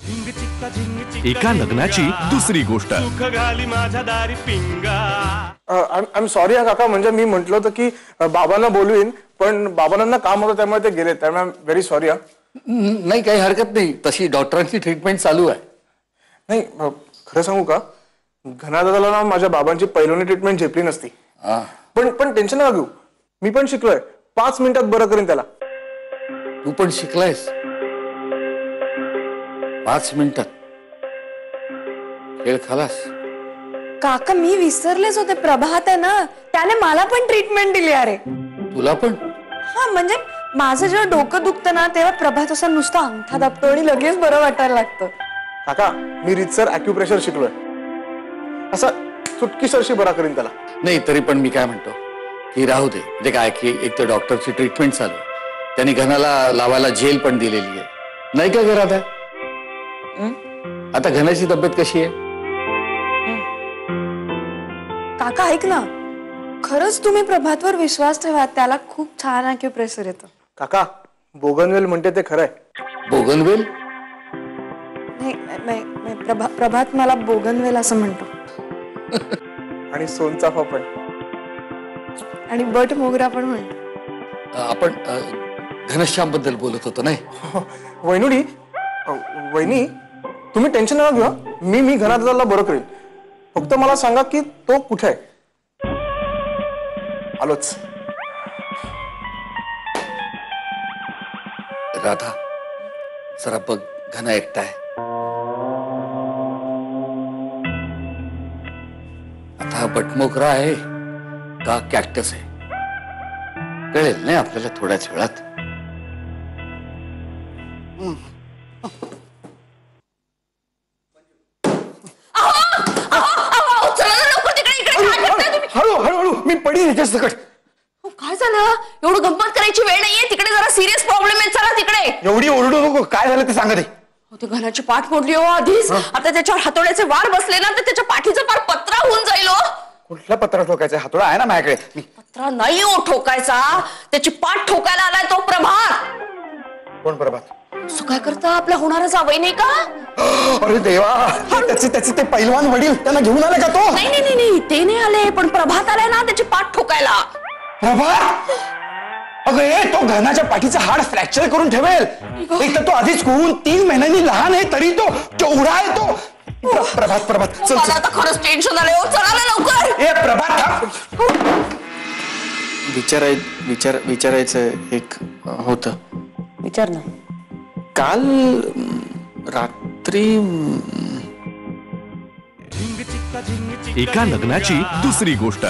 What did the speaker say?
एका लग्नाची दुसरी गोष्ट। आय एम सॉरी काका, म्हणजे मी म्हटलं होतं की बाबांना बोलवीन, पण बाबांना काम होतं त्यामुळे ते गेले, त्यामुळे आय एम व्हेरी सॉरी। नाही, काही हरकत नाही, तशी डॉक्टरांची ट्रीटमेंट चालू आहे। नाही, खरं सांगू का, घनादादाला ना माझ्या बाबांची पहिलोनी ट्रीटमेंट झेपली नसती। पण टेन्शन नका घेऊ, मी पण शिकलोय, 5 मिनिटात बरं करीन त्याला। तू पण शिकलायस? 5 मिनिटात खेळ खालास? काका मी विसरलेच होते, प्रभात आहे ना, त्याने मला पण ट्रीटमेंट दिली। अरे तुला पण? हा, म्हणजे माझं जेव्हा डोकं दुखतं ना, तेव्हा प्रभात असा नुसता अंगठा दाबतो आणि लगेच बरं वाटायला लागतं। काका, मी रीतसर ॲक्युप्रेशर शिकलोय, असा चुटकीसरशी बरा करीन त्याला। नाही, तरी पण मी काय म्हणतो की राहू दे, म्हणजे काय की एक तर डॉक्टरची ट्रीटमेंट चालू, त्यांनी घनाला लावायला जेल पण दिलेली आहे, नाही का घरात आहे? आता घनाची तब्येत कशी आहे? काका ऐक ना, खरंच तुम्ही प्रभातवर विश्वास ठेवा, त्याला खूप छान ॲक्युप्रेशर येतं। काका, बोगनवेल म्हणते ते खरंय। बोगनवेल? नाही, प्रभात मला बोगनवेल असं म्हणतो। आणि सोनचाफा पण, आणि बट मोगरा पण म्हणतो। आपण घनश्याम बद्दल बोलत होतो नाही? वहिनुडी, वहिनी तुम्ही टेन्शन नका घेऊ, मी घनादादाला बरं करेन, फक्त मला सांगा की तो कुठे आहे। आलोच। राधा, जरा बघ, घना एकटा आहे। आता बटमोगरा आहे का कॅक्टस आहे कळेल नाही आपल्याला थोड्याच वेळात। हळू, मी पडीन ह्याच्या सकट। काय झालं? एवढं गंमत करायची वेळ नाहीये, तिकडे जरा सिरियस प्रॉब्लेम आहे, चला तिकडे। एवढी ओरडू नको, काय झालं ते सांगा ते। ते घनाची पाठ मोडली हो आधीच, आता त्याच्यावर हातोड्याचे वार बसले ना, तर त्याच्या पाठीचं पार पत्रा होऊन जाईल हो। कुठल्या पत्रा ठोकायचा? हातोडा आहे ना माझ्याकडे। पत्रा नाही हो ठोकायचा, त्याची पाठ ठोकायला आलाय तो प्रभात। कोण प्रभात? असं काय करता, आपला होणारा जावई नाही का? अरे देवा, त्याचे ते पैलवान वडील, त्यांना घेऊन आले का तो? नाही, ते नाही आले, पण प्रभात आलाय ना त्याची पाठ ठोकायला। प्रभात? अगं तो घनाच्या पाठीचं हाड फ्रॅक्चर करून ठेवेल। एक तर तो आधीच होऊन 3 महिन्यांनी लहान आहे, तरी तो केवढा आहे तो। प्रभात चल, मला आता खरंच टेन्शन आलंय हो, चला ना लवकर। ए प्रभात, विचारायचं एक होतं। विचार ना। काल रात्री एका लग्नाची दुसरी गोष्ट।